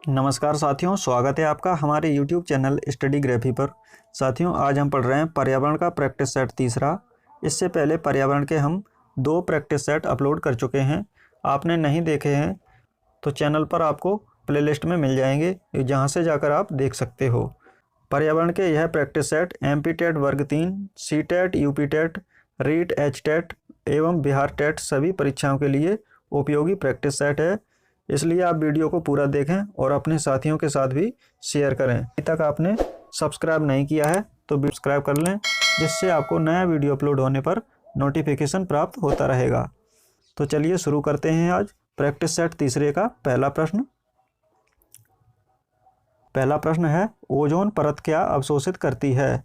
नमस्कार साथियों, स्वागत है आपका हमारे YouTube चैनल स्टडीग्राफी पर। साथियों, आज हम पढ़ रहे हैं पर्यावरण का प्रैक्टिस सेट तीसरा। इससे पहले पर्यावरण के हम 2 प्रैक्टिस सेट अपलोड कर चुके हैं। आपने नहीं देखे हैं तो चैनल पर आपको प्लेलिस्ट में मिल जाएंगे, जहां से जाकर आप देख सकते हो। पर्यावरण के यह प्रैक्टिस सेट MP-TET वर्ग 3, C-TET, UP-TET, रीट, H-TET एवं बिहार टेट सभी परीक्षाओं के लिए उपयोगी प्रैक्टिस सेट है। इसलिए आप वीडियो को पूरा देखें और अपने साथियों के साथ भी शेयर करें। अभी तक आपने सब्सक्राइब नहीं किया है तो सब्सक्राइब कर लें, जिससे आपको नया वीडियो अपलोड होने पर नोटिफिकेशन प्राप्त होता रहेगा। तो चलिए शुरू करते हैं आज प्रैक्टिस सेट तीसरे का पहला प्रश्न। पहला प्रश्न है, ओजोन परत क्या अवशोषित करती है?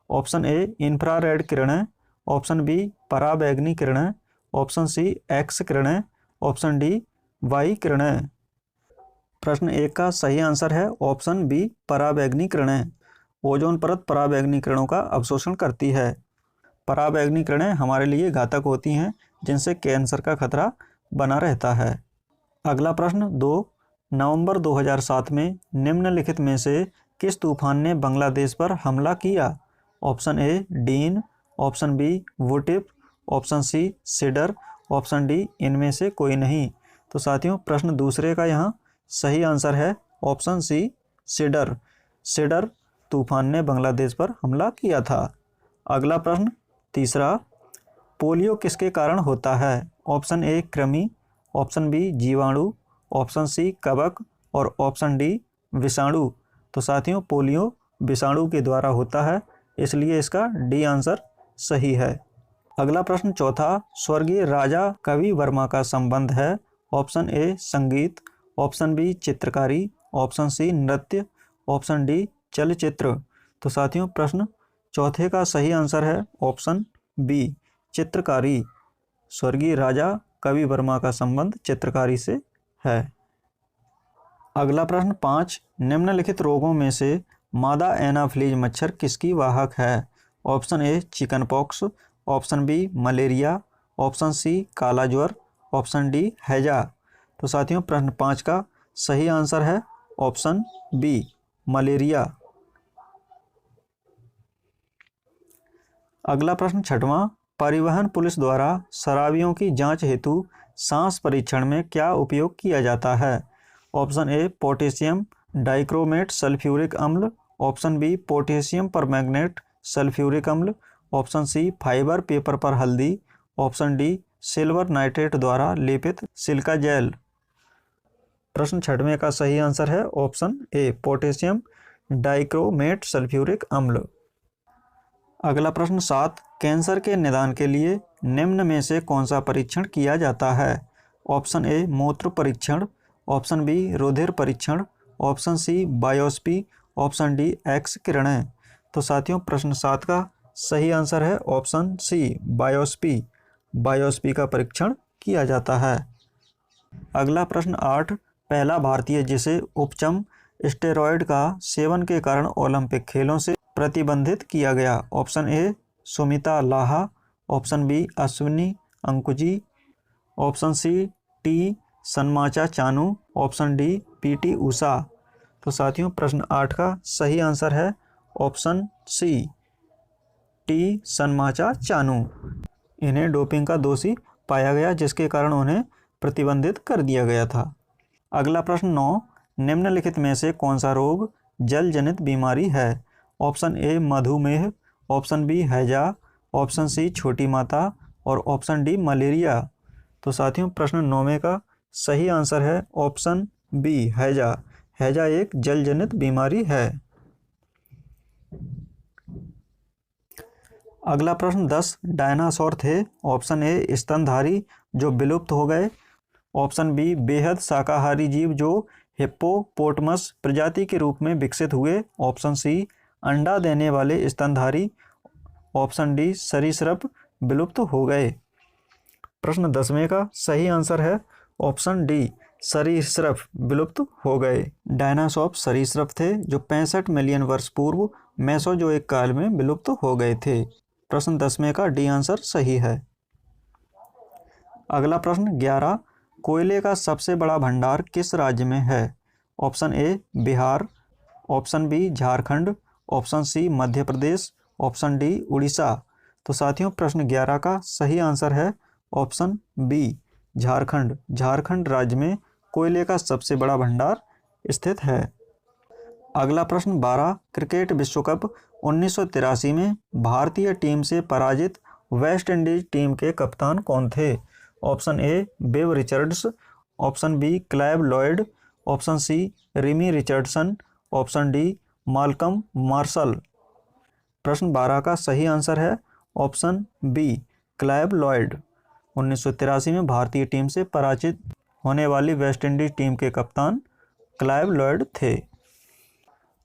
ऑप्शन ए इंफ्रारेड किरणें, ऑप्शन बी पराबैंगनी किरणें, ऑप्शन सी एक्स किरणें, ऑप्शन डी वाई किरणें। प्रश्न 1 का सही आंसर है ऑप्शन बी पराबैंगनी किरणें। ओजोन परत पराबैंगनी किरणों का अवशोषण करती है। पराबैंगनी किरणें हमारे लिए घातक होती हैं, जिनसे कैंसर का खतरा बना रहता है। अगला प्रश्न 2, नवंबर 2007 में निम्नलिखित में से किस तूफान ने बांग्लादेश पर हमला किया? Option A Dean, option B Vutip, option C Sidr, option D इनमें से कोई नहीं। तो साथियों, प्रश्न दूसरे का यहाँ सही आंसर है ऑप्शन सी सिडर। सिडर तूफान ने बांग्लादेश पर हमला किया था। अगला प्रश्न तीसरा, पोलियो किसके कारण होता है? ऑप्शन ए कृमि, ऑप्शन बी जीवाणु, ऑप्शन सी कवक और ऑप्शन डी विषाणु। तो साथियों, पोलियो विषाणु के द्वारा होता है, इसलिए इसका डी आंसर सही है। अगला प्रश्न चौथा, स्वर्गीय राजा कवि वर्मा का संबंध है? ऑप्शन ए संगीत, ऑप्शन बी चित्रकारी, ऑप्शन सी नृत्य, ऑप्शन डी चलचित्र। तो साथियों, प्रश्न चौथे का सही आंसर है ऑप्शन बी चित्रकारी। स्वर्गीय राजा कवि वर्मा का संबंध चित्रकारी से है। अगला प्रश्न 5, निम्नलिखित रोगों में से मादा एनाफ्लीज मच्छर किसकी वाहक है? Option A chicken pox, option B malaria, option C काला ज्वर, ऑप्शन डी हैजा। तो साथियों, प्रश्न 5 का सही आंसर है ऑप्शन बी मलेरिया। अगला प्रश्न छठवां, परिवहन पुलिस द्वारा शराबियों की जांच हेतु सांस परीक्षण में क्या उपयोग किया जाता है? Option A potassium dichromate sulphuric अम्ल, option B potassium permanganate sulphuric अम्ल, ऑप्शन सी फाइबर पेपर पर हल्दी, ऑप्शन डी सिल्वर नाइट्रेट द्वारा लेपित सिलिका जेल। प्रश्न छठवें का सही आंसर है option A potassium dichromate sulphuric अम्ल। अगला प्रश्न 7, कैंसर के निदान के लिए निम्न में से कौन सा परीक्षण किया जाता है? ऑप्शन ए मूत्र परीक्षण, ऑप्शन बी रुधिर परीक्षण, option C biopsy, option D X किरणें। तो साथियों, प्रश्न 7 का सही आंसर है ऑप्शन सी बायोप्सी। बायोप्सी का परीक्षण किया जाता है। अगला प्रश्न 8, पहला भारतीय जिसे उपचम स्टेरॉयड का सेवन के कारण ओलंपिक खेलों से प्रतिबंधित किया गया? Option A Sumita Laha, option B Ashwini अंकुजी, option C T Sanamacha Chanu, option D PT Usha. तो साथियों, प्रश्न 8 का सही आंसर है option C T Sanamacha Chanu. इन्हें डोपिंग का दोषी पाया गया, जिसके कारण उन्हें प्रतिबंधित कर दिया गया था। अगला प्रश्न 9, निम्नलिखित में से कौन सा रोग जल जनित बीमारी है? ऑप्शन ए मधुमेह, ऑप्शन बी हैजा, ऑप्शन सी छोटी माता और ऑप्शन डी मलेरिया। तो साथियों, प्रश्न 9वें का सही आंसर है ऑप्शन बी हैजा। हैजा एक जल जनित बीमारी है। अगला प्रश्न 10, डायनासोर थे? ऑप्शन ए स्तनधारी जो विलुप्त हो गए, ऑप्शन बी बेहद शाकाहारी जीव जो हिप्पोपोटामस प्रजाति के रूप में विकसित हुए, ऑप्शन सी अंडा देने वाले स्तनधारी, ऑप्शन डी सरीसृप विलुप्त हो गए। प्रश्न 10वें का सही आंसर है ऑप्शन डी सरीसृप विलुप्त हो गए। डायनासोर सरीसृप थे जो 65 मिलियन वर्ष पूर्व मेसोजोइक काल में विलुप्त हो गए थे। प्रश्न 10वें का डी आंसर सही है। अगला प्रश्न 11, कोयले का सबसे बड़ा भंडार किस राज्य में है? Option A Bihar, option B Jharkhand, option C Madhya Pradesh, option D Orissa. तो साथियों प्रश्न 11 का सही आंसर है ऑप्शन बी झारखंड। झारखंड राज्य में कोयले का सबसे बड़ा भंडार स्थित है। अगला प्रश्न 12, क्रिकेट विश्व कप 1983 में भारतीय टीम से पराजित वेस्ट इंडीज टीम के कप्तान कौन थे? Option A Viv Richards, option B Clive Lloyd, option C Richie Richardson, option D Malcolm Marshall. प्रश्न 12 का सही आंसर है ऑप्शन बी क्लाइव लॉयड। 1983 में भारतीय टीम से पराजित होने वाली वेस्ट इंडीज टीम के कप्तान क्लाइव लॉयड थे।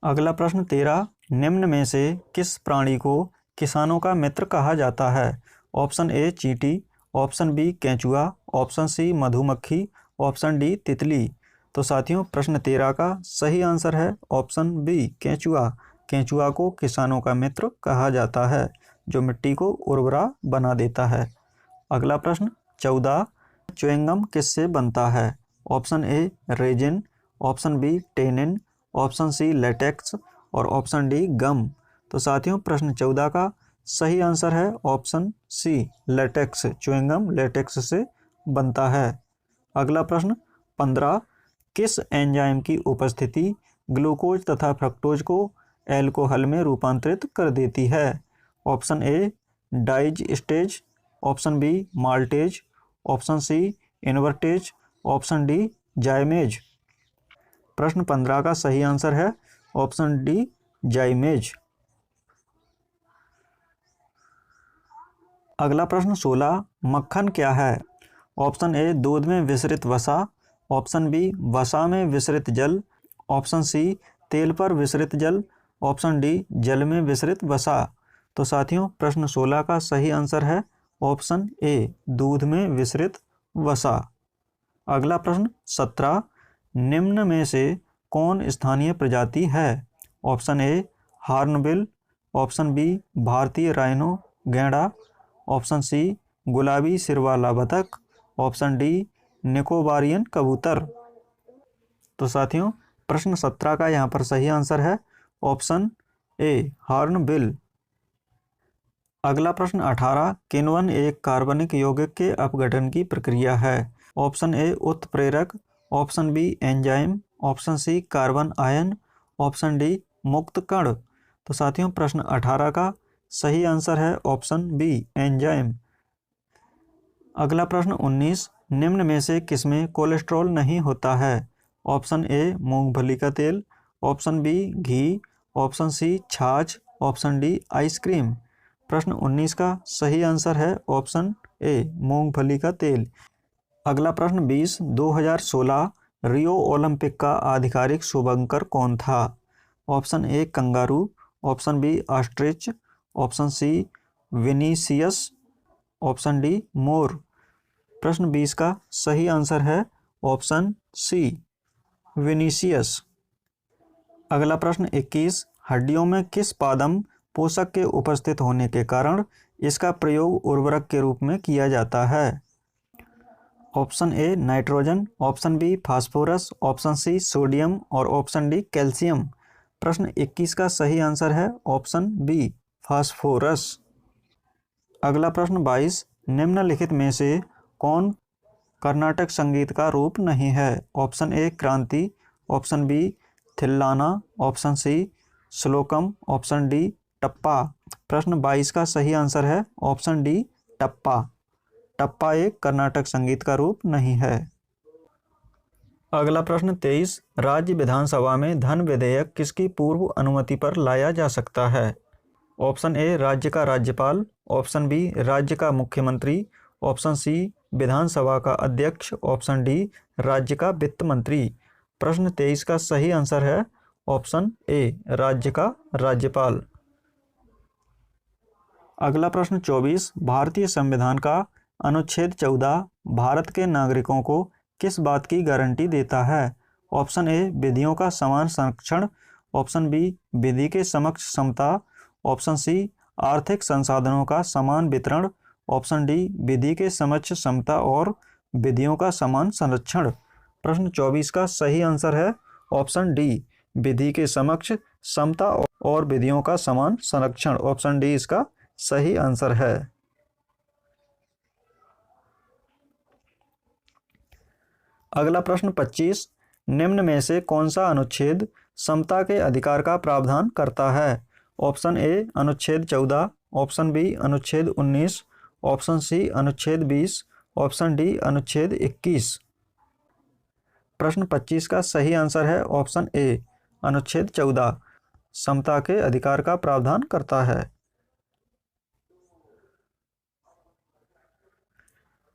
अगला प्रश्न 13, निम्न में से किस प्राणी को किसानों का मित्र कहा जाता है? ऑप्शन ए चींटी, ऑप्शन बी केंचुआ, ऑप्शन सी मधुमक्खी, ऑप्शन डी तितली। तो साथियों प्रश्न 13 का सही आंसर है ऑप्शन बी केंचुआ। केंचुआ को किसानों का मित्र कहा जाता है जो मिट्टी को उर्वरा बना देता है। अगला प्रश्न 14, च्युइंगम किससे बनता है? Option A resin, option B tannin, option C latex और ऑप्शन डी गम। तो साथियों प्रश्न 14 का सही आंसर है option C latex. Chewing gum latex से बनता है। अगला प्रश्न 15, किस एंजाइम की उपस्थिति ग्लूकोज तथा फ्रक्टोज को एल्कोहल में रूपांतरित कर देती है? Option A diastase, option B maltase, option C invertase, option D zymase. प्रश्न 15 का सही आंसर है ऑप्शन डी जाइमेज। अगला प्रश्न 16, मक्खन क्या है? ऑप्शन ए दूध में विसरित वसा, ऑप्शन बी वसा में विसरित जल, ऑप्शन सी तेल पर विसरित जल, ऑप्शन डी जल में विसरित वसा। तो साथियों प्रश्न 16 का सही आंसर है ऑप्शन ए दूध में विसरित वसा। अगला प्रश्न 17, निम्न में से कौन स्थानीय प्रजाति है? Option A hornbill, option B भारतीय राइनो गैंडा, ऑप्शन सी गुलाबी सिर वाला बतख, ऑप्शन डी निकोबारियन कबूतर। तो साथियों प्रश्न 17 का यहाँ पर सही आंसर है ऑप्शन ए हार्नबिल। अगला प्रश्न 18, किण्वन एक कार्बनिक यौगिक के अपघटन की प्रक्रिया है? ऑप्शन ए उत्प्रेरक, option B enzyme, option C carbon ion, option D मुक्त कण। तो साथियों प्रश्न 18 का सही आंसर है ऑप्शन बी एंजाइम। अगला प्रश्न 19, निम्न में से किसमें कोलेस्ट्रॉल नहीं होता है? ऑप्शन ए मूंगफली का तेल, ऑप्शन बी घी, ऑप्शन सी छाछ, ऑप्शन डी आइसक्रीम। प्रश्न 19 का सही आंसर है ऑप्शन ए मूंगफली का तेल। अगला प्रश्न 20, 2016 रियो ओलंपिक का आधिकारिक शुभंकर कौन था? Option A kangaroo, option B ostrich, option C Vinicius, option D मोर। प्रश्न 20 का सही आंसर है ऑप्शन सी विनीसियस। अगला प्रश्न 21, हड्डियों में किस पादप पोषक के उपस्थित होने के कारण इसका प्रयोग उर्वरक के रूप में किया जाता है? Option A nitrogen, option B phosphorus, option C sodium और ऑप्शन डी कैल्शियम। प्रश्न 21 का सही आंसर है ऑप्शन बी फास्फोरस। अगला प्रश्न 22, निम्नलिखित में से कौन कर्नाटक संगीत का रूप नहीं है? Option A Kranti, option B Thillana, option C Shlokam, option D Tappa. प्रश्न 22 का सही आंसर है ऑप्शन डी टप्पा। टप्पा एक कर्नाटक संगीत का रूप नहीं है। अगला प्रश्न 23, राज्य विधानसभा में धन विधेयक किसकी पूर्व अनुमति पर लाया जा सकता है? ऑप्शन ए राज्य का राज्यपाल, ऑप्शन बी राज्य का मुख्यमंत्री, ऑप्शन सी विधानसभा का अध्यक्ष, ऑप्शन डी राज्य का वित्त मंत्री। प्रश्न 23 का सही आंसर है ऑप्शन ए राज्य का राज्यपाल। अगला प्रश्न 24, भारतीय संविधान का अनुच्छेद 14 भारत के नागरिकों को किस बात की गारंटी देता है? ऑप्शन ए विधियों का समान संरक्षण, ऑप्शन बी विधि के समक्ष समता, ऑप्शन सी आर्थिक संसाधनों का समान वितरण, ऑप्शन डी विधि के समक्ष समता और विधियों का समान संरक्षण। प्रश्न 24 का सही आंसर है ऑप्शन डी विधि के समक्ष समता और विधियों का समान संरक्षण। ऑप्शन डी इसका सही आंसर है। अगला प्रश्न 25, निम्न में से कौन सा अनुच्छेद समता के अधिकार का प्रावधान करता है? ऑप्शन ए अनुच्छेद 14, ऑप्शन बी अनुच्छेद 19, ऑप्शन सी अनुच्छेद 20, ऑप्शन डी अनुच्छेद 21। प्रश्न 25 का सही आंसर है ऑप्शन ए अनुच्छेद 14 समता के अधिकार का प्रावधान करता है।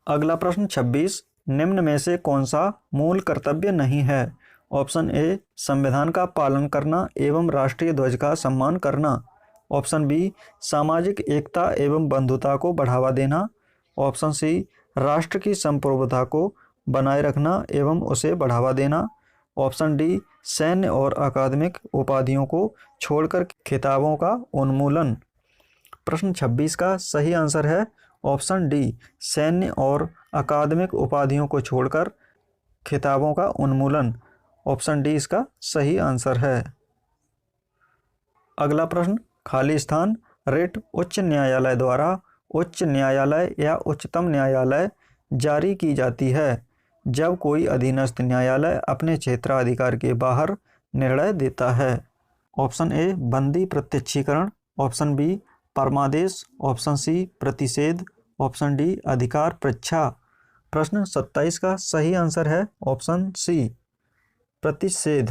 अगला प्रश्न 26, निम्न में से कौन सा मूल कर्तव्य नहीं है? ऑप्शन ए संविधान का पालन करना एवं राष्ट्रीय ध्वज का सम्मान करना, ऑप्शन बी सामाजिक एकता एवं बंधुता को बढ़ावा देना, ऑप्शन सी राष्ट्र की संप्रभुता को बनाए रखना एवं उसे बढ़ावा देना, ऑप्शन डी सैन्य और अकादमिक उपाधियों को छोड़कर खिताबों का उन्मूलन। प्रश्न 26 का सही आंसर है ऑप्शन डी सैन्य और अकादमिक उपाधियों को छोड़कर खिताबों का उन्मूलन। ऑप्शन डी इसका सही आंसर है। अगला प्रश्न, खाली स्थान रिट उच्च न्यायालय द्वारा उच्च न्यायालय या उच्चतम न्यायालय जारी की जाती है जब कोई अधीनस्थ न्यायालय अपने क्षेत्राधिकार के बाहर निर्णय देता है। ऑप्शन ए बंदी प्रत्यक्षीकरण, ऑप्शन बी परमादेश, ऑप्शन सी प्रतिषेध, ऑप्शन डी अधिकार परीक्षा। प्रश्न 27 का सही आंसर है ऑप्शन सी प्रतिषेध।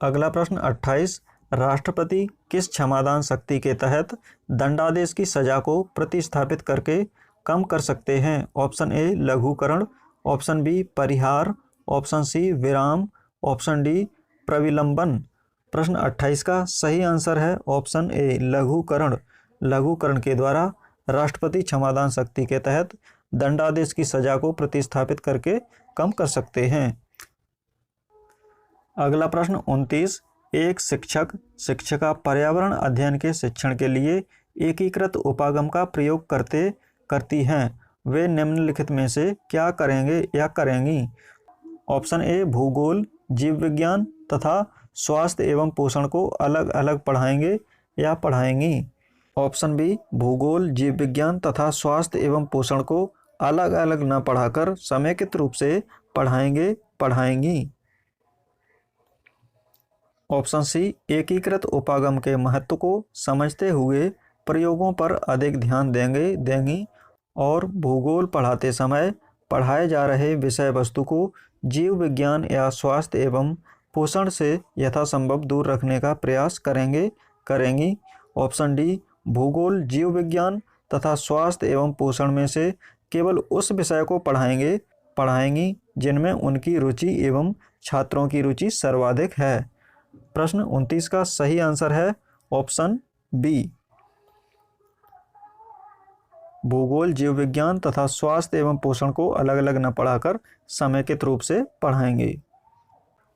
अगला प्रश्न 28, राष्ट्रपति किस क्षमादान शक्ति के तहत दंडादेश की सजा को प्रतिस्थापित करके कम कर सकते हैं? ऑप्शन ए लघुकरण, ऑप्शन बी परिहार, ऑप्शन सी विराम, ऑप्शन डी प्रविलंबन। प्रश्न 28 का सही आंसर है ऑप्शन ए लघुकरण। लघुकरण के द्वारा राष्ट्रपति क्षमादान शक्ति के तहत दंडादेश की सजा को प्रतिस्थापित करके कम कर सकते हैं। अगला प्रश्न 29, एक शिक्षक शिक्षिका पर्यावरण अध्ययन के शिक्षण के लिए एकीकृत उपागम का प्रयोग करती हैं, वे निम्नलिखित में से क्या करेंगे या करेंगी? ऑप्शन ए भूगोल, जीव विज्ञान तथा स्वास्थ्य एवं पोषण को अलग अलग पढ़ाएंगे या पढ़ाएंगी। ऑप्शन बी भूगोल, जीव विज्ञान तथा स्वास्थ्य एवं पोषण को अलग अलग न पढ़ाकर समेकित रूप से पढ़ाएंगे पढ़ाएंगी। ऑप्शन सी एकीकृत उपागम के महत्व को समझते हुए प्रयोगों पर अधिक ध्यान देंगी और भूगोल पढ़ाते समय पढ़ाए जा रहे विषय वस्तु को जीव विज्ञान या स्वास्थ्य एवं पोषण से यथासंभव दूर रखने का प्रयास करेंगी। ऑप्शन डी भूगोल, जीव विज्ञान तथा स्वास्थ्य एवं पोषण में से केवल उस विषय को पढ़ाएंगी जिनमें उनकी रुचि एवं छात्रों की रुचि सर्वाधिक है। प्रश्न 29 का सही आंसर है ऑप्शन बी भूगोल, जीव विज्ञान तथा स्वास्थ्य एवं पोषण को अलग अलग न पढ़ाकर समेकित रूप से पढ़ाएंगे।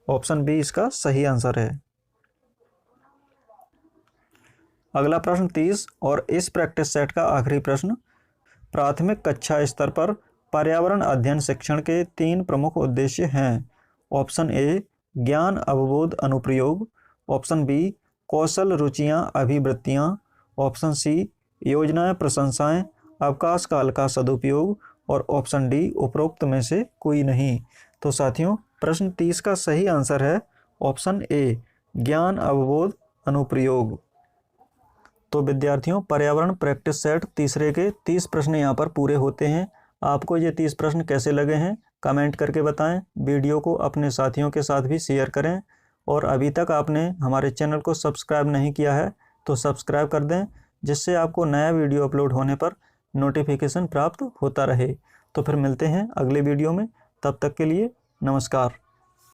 ऑप्शन बी इसका सही आंसर है। अगला प्रश्न 30 और इस प्रैक्टिस सेट का आखिरी प्रश्न, प्राथमिक कक्षा स्तर पर पर्यावरण अध्ययन शिक्षण के 3 प्रमुख उद्देश्य हैं। ऑप्शन ए ज्ञान अवबोध अनुप्रयोग, ऑप्शन बी कौशल रुचियां अभिवृत्तियां, ऑप्शन सी योजनाएं प्रशंसाएं अवकाश काल का सदुपयोग और ऑप्शन डी उपरोक्त में से कोई नहीं। तो साथियों प्रश्न 30 का सही आंसर है ऑप्शन ए ज्ञान अवबोध अनुप्रयोग। तो विद्यार्थियों पर्यावरण प्रैक्टिस सेट तीसरे के 30 प्रश्न यहाँ पर पूरे होते हैं। आपको ये 30 प्रश्न कैसे लगे हैं कमेंट करके बताएं। वीडियो को अपने साथियों के साथ भी शेयर करें और अभी तक आपने हमारे चैनल को सब्सक्राइब नहीं किया है तो सब्सक्राइब कर दें, जिससे आपको नया वीडियो अपलोड होने पर नोटिफिकेशन प्राप्त होता रहे। तो फिर मिलते हैं अगले वीडियो में, तब तक के लिए नमस्कार।